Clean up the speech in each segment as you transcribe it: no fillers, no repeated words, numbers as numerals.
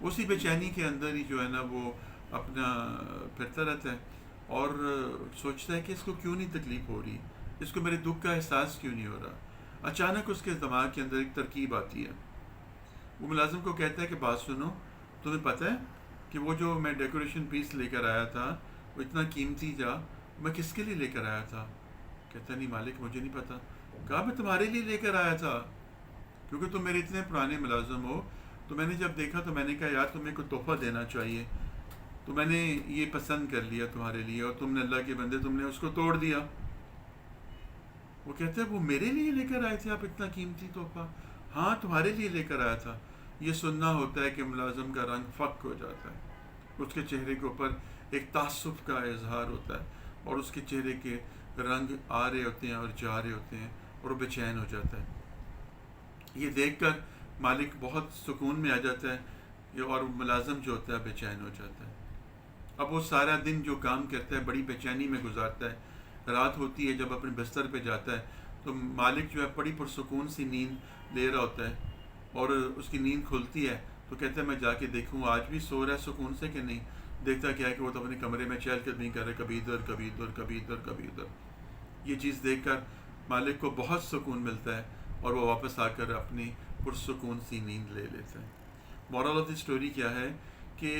اسی بے چینی کے اندر ہی جو ہے نا وہ اپنا پھرتا رہتا ہے اور سوچتا ہے کہ اس کو کیوں نہیں تکلیف ہو رہی، اس کو میرے دکھ کا احساس کیوں نہیں ہو رہا۔ اچانک اس کے دماغ کے اندر ایک ترکیب آتی ہے، وہ ملازم کو کہتا ہے کہ بات سنو، تمہیں پتہ ہے کہ وہ جو میں ڈیکوریشن پیس لے کر آیا تھا وہ اتنا قیمتی تھا، میں کس کے لیے لے کر آیا تھا؟ کہتا نہیں مالک مجھے نہیں پتا۔ کہا میں تمہارے لیے لے کر آیا تھا، کیونکہ تم میرے اتنے پرانے ملازم ہو، تو میں نے جب دیکھا تو میں نے کہا یار تمہیں کوئی تحفہ دینا چاہیے، تو میں نے یہ پسند کر لیا تمہارے لیے، اور تم نے اللہ کے بندے تم نے اس کو توڑ دیا۔ وہ کہتے ہیں وہ میرے لیے لے کر آئے تھے آپ اتنا قیمتی تحفہ؟ ہاں تمہارے لیے لے کر آیا تھا۔ یہ سننا ہوتا ہے کہ ملازم کا رنگ فک ہو جاتا ہے، اس کے چہرے کے اوپر ایک تعصب کا اظہار ہوتا ہے، اور اس کے چہرے کے رنگ آ رہے ہوتے ہیں اور جا رہے ہوتے ہیں، اور وہ بے چین ہو جاتا ہے۔ یہ دیکھ کر مالک بہت سکون میں آ جاتا ہے، اور ملازم جو ہوتا ہے بے چین ہو جاتا ہے۔ اب وہ سارا دن جو کام کرتا ہے بڑی بے چینی میں گزارتا ہے، رات ہوتی ہے جب اپنے بستر پہ جاتا ہے تو مالک جو ہے بڑی پرسکون سی نیند لے رہا ہوتا ہے، اور اس کی نیند کھلتی ہے تو کہتا ہے میں جا کے دیکھوں آج بھی سو رہا ہے سکون سے کہ نہیں۔ دیکھتا کیا ہے کہ وہ تو اپنے کمرے میں چہل قدمی کر رہا ہے، کبھی ادھر کبھی ادھر کبھی ادھر کبھی ادھر۔ یہ چیز دیکھ کر مالک کو بہت سکون ملتا ہے، اور وہ واپس آ کر اپنی پرسکون سی نیند لے لیتا ہے۔ مورل آف دی اسٹوری کیا ہے کہ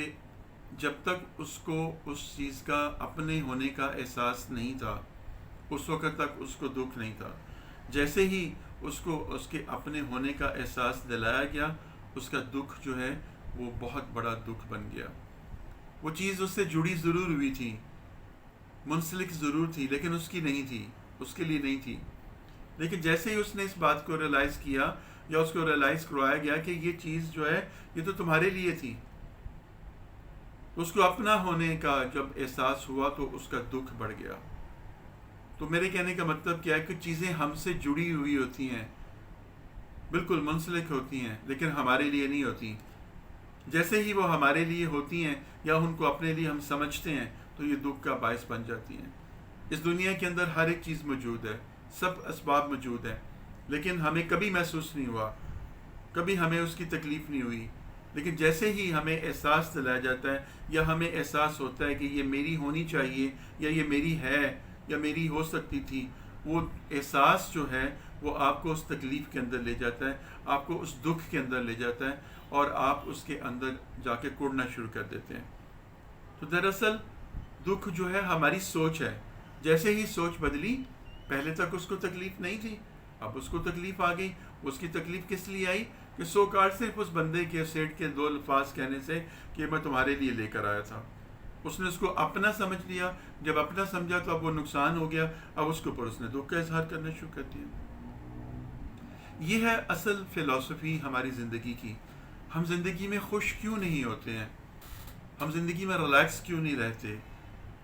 جب تک اس کو اس چیز کا اپنے ہونے کا احساس نہیں تھا، اس وقت تک اس کو دکھ نہیں تھا۔ جیسے ہی اس کو اس کے اپنے ہونے کا احساس دلایا گیا، اس کا دکھ جو ہے وہ بہت بڑا دکھ بن گیا۔ وہ چیز اس سے جڑی ضرور ہوئی تھی، منسلک ضرور تھی، لیکن اس کی نہیں تھی، اس کے لیے نہیں تھی۔ لیکن جیسے ہی اس نے اس بات کو ریئلائز کیا، یا اس کو ریئلائز کروایا گیا کہ یہ چیز جو ہے یہ تو تمہارے لیے تھی، اس کو اپنا ہونے کا جب احساس ہوا تو اس کا دکھ بڑھ گیا۔ تو میرے کہنے کا مطلب کیا ہے کہ چیزیں ہم سے جڑی ہوئی ہوتی ہیں، بالکل منسلک ہوتی ہیں، لیکن ہمارے لیے نہیں ہوتی۔ جیسے ہی وہ ہمارے لیے ہوتی ہیں یا ان کو اپنے لیے ہم سمجھتے ہیں تو یہ دکھ کا باعث بن جاتی ہیں۔ اس دنیا کے اندر ہر ایک چیز موجود ہے، سب اسباب موجود ہیں، لیکن ہمیں کبھی محسوس نہیں ہوا، کبھی ہمیں اس کی تکلیف نہیں ہوئی۔ لیکن جیسے ہی ہمیں احساس دلایا جاتا ہے یا ہمیں احساس ہوتا ہے کہ یہ میری ہونی چاہیے، یا یہ میری ہے، یا میری ہو سکتی تھی، وہ احساس جو ہے وہ آپ کو اس تکلیف کے اندر لے جاتا ہے، آپ کو اس دکھ کے اندر لے جاتا ہے، اور آپ اس کے اندر جا کے کوڑنا شروع کر دیتے ہیں۔ تو دراصل دکھ جو ہے ہماری سوچ ہے۔ جیسے ہی سوچ بدلی، پہلے تک اس کو تکلیف نہیں تھی، اب اس کو تکلیف آ گئی۔ اس کی تکلیف کس لیے آئی کہ سو کار صرف اس بندے کے سیٹ کے 2 الفاظ کہنے سے کہ میں تمہارے لیے لے کر آیا تھا۔ اس نے اس کو اپنا سمجھ لیا، جب اپنا سمجھا تو اب وہ نقصان ہو گیا، اب اس کے اوپر اس نے دکھ کا اظہار کرنا شروع کر دیا۔ یہ ہے اصل فلسفی ہماری زندگی کی۔ ہم زندگی میں خوش کیوں نہیں ہوتے ہیں؟ ہم زندگی میں ریلیکس کیوں نہیں رہتے؟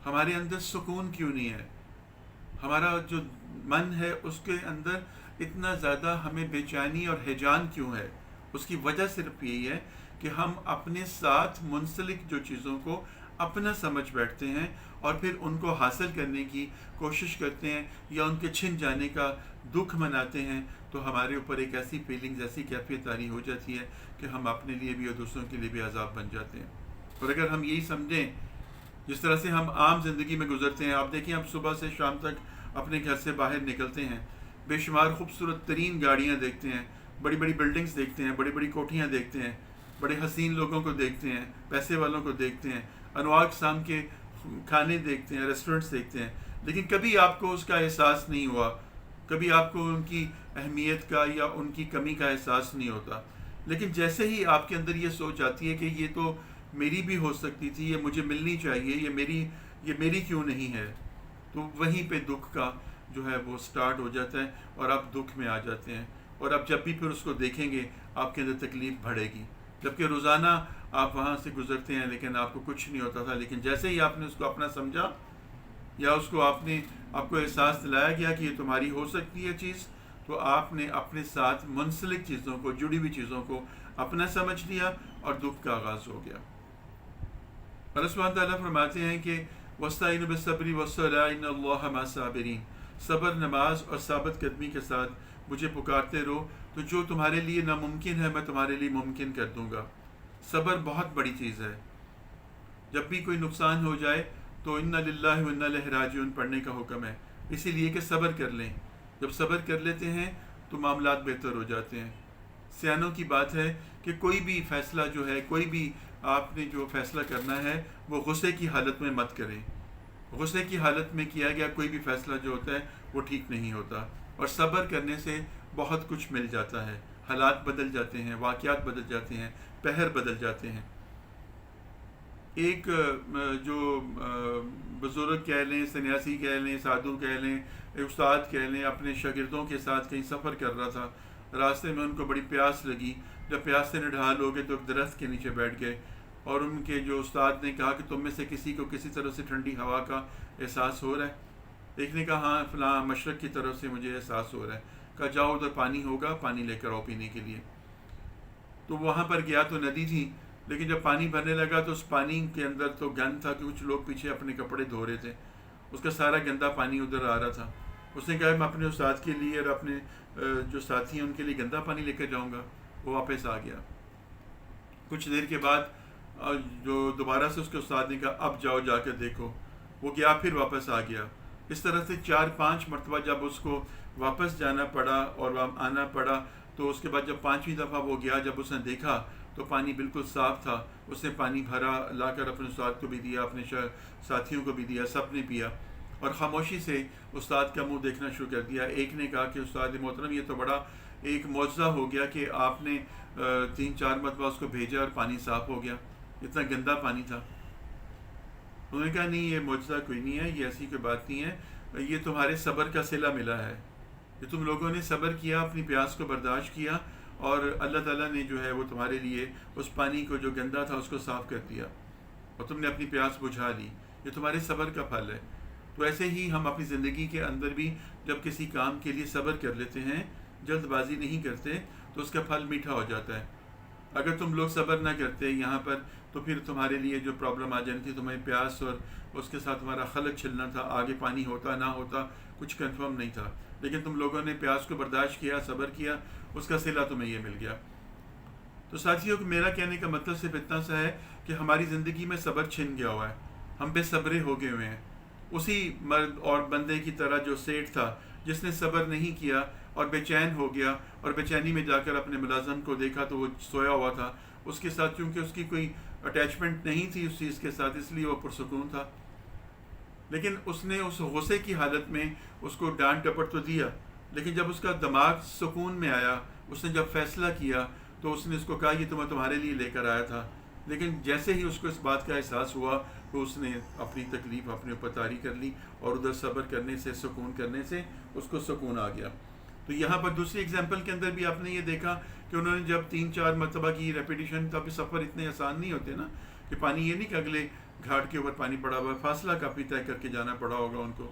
ہمارے اندر سکون کیوں نہیں ہے؟ ہمارا جو من ہے اس کے اندر اتنا زیادہ ہمیں بے چینی اور ہیجان کیوں ہے؟ اس کی وجہ صرف یہی ہے کہ ہم اپنے ساتھ منسلک جو چیزوں کو اپنا سمجھ بیٹھتے ہیں، اور پھر ان کو حاصل کرنے کی کوشش کرتے ہیں یا ان کے چھن جانے کا دکھ مناتے ہیں، تو ہمارے اوپر ایک ایسی فیلنگز، ایسی کیفیت طاری ہو جاتی ہے کہ ہم اپنے لیے بھی اور دوسروں کے لیے بھی عذاب بن جاتے ہیں۔ اور اگر ہم یہی سمجھیں جس طرح سے ہم عام زندگی میں گزرتے ہیں، آپ دیکھیں ہم صبح سے شام تک اپنے گھر سے باہر نکلتے ہیں، بے شمار خوبصورت ترین گاڑیاں دیکھتے ہیں، بڑی بڑی بلڈنگز دیکھتے ہیں، بڑی بڑی کوٹھیاں دیکھتے ہیں، بڑے حسین لوگوں کو دیکھتے ہیں، پیسے والوں کو دیکھتے ہیں، انواع اقسام کے کھانے دیکھتے ہیں، ریسٹورنٹس دیکھتے ہیں، لیکن کبھی آپ کو اس کا احساس نہیں ہوا، کبھی آپ کو ان کی اہمیت کا یا ان کی کمی کا احساس نہیں ہوتا۔ لیکن جیسے ہی آپ کے اندر یہ سوچ آتی ہے کہ یہ تو میری بھی ہو سکتی تھی، یہ مجھے ملنی چاہیے، یہ میری کیوں نہیں ہے، تو وہیں پہ دکھ کا جو ہے وہ سٹارٹ ہو جاتا ہے، اور آپ دکھ میں آ جاتے ہیں، اور آپ جب بھی پھر اس کو دیکھیں گے آپ کے اندر تکلیف بڑھے گی۔ جبکہ روزانہ آپ وہاں سے گزرتے ہیں لیکن آپ کو کچھ نہیں ہوتا تھا، لیکن جیسے ہی آپ نے اس کو اپنا سمجھا یا اس کو آپ کو احساس دلایا گیا کہ یہ تمہاری ہو سکتی ہے چیز، تو آپ نے اپنے ساتھ منسلک چیزوں کو، جڑی ہوئی چیزوں کو اپنا سمجھ لیا، اور دکھ کا آغاز ہو گیا۔ اللہ سبحانہ تعالیٰ فرماتے ہیں کہ وَاسْتَعِينُوا بِالصَّبْرِ وَالصَّلَاةِ إِنَّ اللَّهَ مَعَ الصَّابِرِينَ، صبر، نماز اور ثابت قدمی کے ساتھ مجھے پکارتے رہو، تو جو تمہارے لیے ناممکن ہے میں تمہارے لیے ممکن کر دوں گا۔ صبر بہت بڑی چیز ہے. جب بھی کوئی نقصان ہو جائے تو انا للہ و انا الیہ راجعون پڑھنے کا حکم ہے، اسی لیے کہ صبر کر لیں. جب صبر کر لیتے ہیں تو معاملات بہتر ہو جاتے ہیں. سیانوں کی بات ہے کہ کوئی بھی فیصلہ جو ہے، کوئی بھی آپ نے جو فیصلہ کرنا ہے وہ غصے کی حالت میں مت کریں. غصے کی حالت میں کیا گیا کوئی بھی فیصلہ جو ہوتا ہے وہ ٹھیک نہیں ہوتا. اور صبر کرنے سے بہت کچھ مل جاتا ہے. حالات بدل جاتے ہیں، واقعات بدل جاتے ہیں، پہر بدل جاتے ہیں. ایک جو بزرگ کہہ لیں، سنیاسی کہہ لیں، سادھو کہہ لیں، استاد کہہ لیں، اپنے شاگردوں کے ساتھ کہیں سفر کر رہا تھا. راستے میں ان کو بڑی پیاس لگی. جب پیاس سے نڈھال ہو گئے تو ایک درخت کے نیچے بیٹھ گئے، اور ان کے جو استاد نے کہا کہ تم میں سے کسی کو کسی طرح سے ٹھنڈی ہوا کا احساس ہو رہا ہے؟ ایک نے کہا ہاں فلاں مشرق کی طرف سے مجھے احساس ہو رہا ہے. کہا جاؤ ادھر پانی ہوگا، پانی لے کر آؤ پینے کے لیے. تو وہاں پر گیا تو ندی تھی، لیکن جب پانی بھرنے لگا تو اس پانی کے اندر تو گند تھا کہ کچھ لوگ پیچھے اپنے کپڑے دھو رہے تھے. اس کا سارا گندا پانی ادھر آ رہا تھا. اس نے کہا میں اپنے استاد کے لیے اور اپنے جو ساتھی ہیں ان کے لیے گندا پانی لے کر جاؤں گا. وہ واپس آ گیا. کچھ دیر کے بعد جو دوبارہ سے اس کے استاد نے کہا اب جاؤ جا کر دیکھو. وہ گیا، پھر واپس آ گیا. اس طرح سے 4-5 مرتبہ جب اس کو واپس جانا پڑا اور آنا پڑا، تو اس کے بعد جب 5ویں دفعہ وہ گیا، جب اس نے دیکھا تو پانی بالکل صاف تھا. اس نے پانی بھرا، لا کر اپنے استاد کو بھی دیا، اپنے ساتھیوں کو بھی دیا، سب نے پیا اور خاموشی سے استاد کا منہ دیکھنا شروع کر دیا. ایک نے کہا کہ استاد محترم یہ تو بڑا ایک معجزہ ہو گیا کہ آپ نے 3-4 مرتبہ اس کو بھیجا اور پانی صاف ہو گیا، اتنا گندا پانی تھا. انہوں نے کہا نہیں یہ معجزہ کوئی نہیں ہے، یہ ایسی کوئی بات نہیں ہے، یہ تمہارے صبر کا صلہ ملا ہے. کہ تم لوگوں نے صبر کیا، اپنی پیاس کو برداشت کیا، اور اللہ تعالیٰ نے جو ہے وہ تمہارے لیے اس پانی کو جو گندا تھا اس کو صاف کر دیا، اور تم نے اپنی پیاس بجھا لی. یہ تمہارے صبر کا پھل ہے. تو ایسے ہی ہم اپنی زندگی کے اندر بھی جب کسی کام کے لیے صبر کر لیتے ہیں، جلد بازی نہیں کرتے، تو اس کا پھل میٹھا ہو جاتا ہے. اگر تم لوگ صبر نہ کرتے یہاں پر تو پھر تمہارے لیے جو پرابلم آ جانی تھی، تمہیں پیاس اور اس کے ساتھ تمہارا خلق چھلنا تھا، آگے پانی ہوتا نہ ہوتا کچھ کنفرم نہیں تھا. لیکن تم لوگوں نے پیاس کو برداشت کیا، صبر کیا، اس کا صلہ تمہیں یہ مل گیا. تو ساتھیوں کو میرا کہنے کا مطلب صرف اتنا سا ہے کہ ہماری زندگی میں صبر چھن گیا ہوا ہے. ہم بے صبرے ہو گئے ہوئے ہیں. اسی مرد اور بندے کی طرح جو سیٹھ تھا جس نے صبر نہیں کیا اور بے چین ہو گیا، اور بے چینی میں جا کر اپنے ملازم کو دیکھا تو وہ سویا ہوا تھا. اس کے ساتھ چونکہ اس کی کوئی اٹیچمنٹ نہیں تھی اس چیز کے ساتھ، اس لیے وہ پرسکون تھا. لیکن اس نے اس غصے کی حالت میں اس کو ڈانٹ ڈپٹ تو دیا، لیکن جب اس کا دماغ سکون میں آیا، اس نے جب فیصلہ کیا تو اس نے اس کو کہا یہ تو میں تمہارے لیے لے کر آیا تھا. لیکن جیسے ہی اس کو اس بات کا احساس ہوا تو اس نے اپنی تکلیف اپنے اوپر طاری کر لی، اور ادھر صبر کرنے سے، سکون کرنے سے اس کو سکون آ گیا. تو یہاں پر دوسری اگزامپل کے اندر بھی آپ نے یہ دیکھا کہ انہوں نے جب 3-4 مرتبہ کی ریپیٹیشن، تب سفر اتنے آسان نہیں ہوتے نا کہ پانی یہ نہیں کہ اگلے گھاٹ کے اوپر پانی پڑا ہوا ہے، فاصلہ کافی طے کر کے جانا پڑا ہوگا ان کو.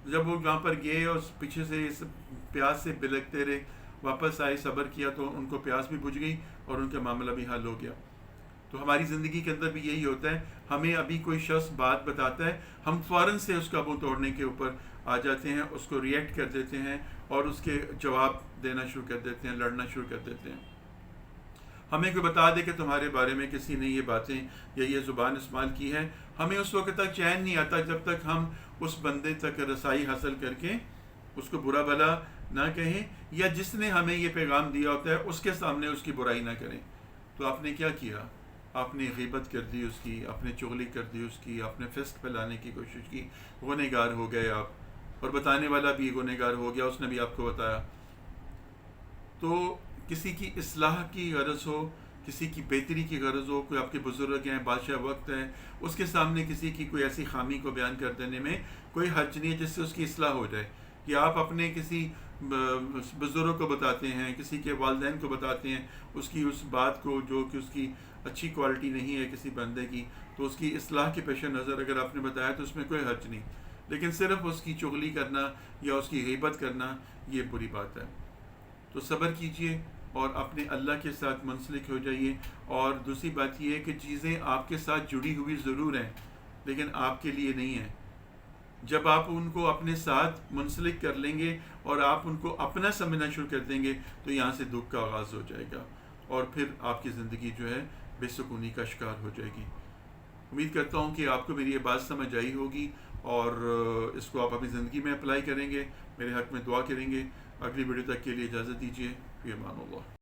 جب وہ وہاں پر گئے اور پیچھے سے اس پیاس سے بلکتے رہے، واپس آئے، صبر کیا تو ان کو پیاس بھی بجھ گئی اور ان کا معاملہ بھی حل ہو گیا. تو ہماری زندگی کے اندر بھی یہی ہوتا ہے. ہمیں ابھی کوئی شخص بات بتاتا ہے، ہم فوراً سے اس کا منہ توڑنے کے اوپر آ جاتے ہیں، اس کو ریئیکٹ کر دیتے ہیں اور اس کے جواب دینا شروع کر دیتے ہیں، لڑنا شروع کر دیتے ہیں. ہمیں کوئی بتا دے کہ تمہارے بارے میں کسی نے یہ باتیں یا یہ زبان استعمال کی ہے، ہمیں اس وقت تک چین نہیں آتا جب تک ہم اس بندے تک رسائی حاصل کر کے اس کو برا بھلا نہ کہیں، یا جس نے ہمیں یہ پیغام دیا ہوتا ہے اس کے سامنے اس کی برائی نہ کریں. تو آپ نے کیا کیا؟ آپ نے غیبت کر دی اس کی، آپ نے چغلی کر دی اس کی، آپ نے فسق پھیلانے کی کوشش کی، گنہگار ہو گئے آپ، اور بتانے والا بھی گنہگار ہو گیا، اس نے بھی آپ کو بتایا. تو کسی کی اصلاح کی غرض ہو، کسی کی بہتری کی غرض ہو، کوئی آپ کے بزرگ ہیں، بادشاہ وقت ہیں، اس کے سامنے کسی کی کوئی ایسی خامی کو بیان کر دینے میں کوئی حرج نہیں ہے جس سے اس کی اصلاح ہو جائے. یا آپ اپنے کسی بزرگ کو بتاتے ہیں، کسی کے والدین کو بتاتے ہیں اس کی اس بات کو جو کہ اس کی اچھی کوالٹی نہیں ہے کسی بندے کی، تو اس کی اصلاح کے پیش نظر اگر آپ نے بتایا تو اس میں کوئی حرج نہیں. لیکن صرف اس کی چغلی کرنا یا اس کی غیبت کرنا یہ بری بات ہے. تو صبر کیجئے اور اپنے اللہ کے ساتھ منسلک ہو جائیے. اور دوسری بات یہ ہے کہ چیزیں آپ کے ساتھ جڑی ہوئی ضرور ہیں لیکن آپ کے لیے نہیں ہیں. جب آپ ان کو اپنے ساتھ منسلک کر لیں گے اور آپ ان کو اپنا سمجھنا شروع کر دیں گے تو یہاں سے دکھ کا آغاز ہو جائے گا، اور پھر آپ کی زندگی جو ہے بے سکونی کا شکار ہو جائے گی۔ امید کرتا ہوں کہ آپ کو میری یہ بات سمجھ آئی ہوگی اور اس کو آپ اپنی زندگی میں اپلائی کریں گے، میرے حق میں دعا کریں گے۔ اگلی ویڈیو تک کے لیے اجازت دیجیے، فی امان اللہ۔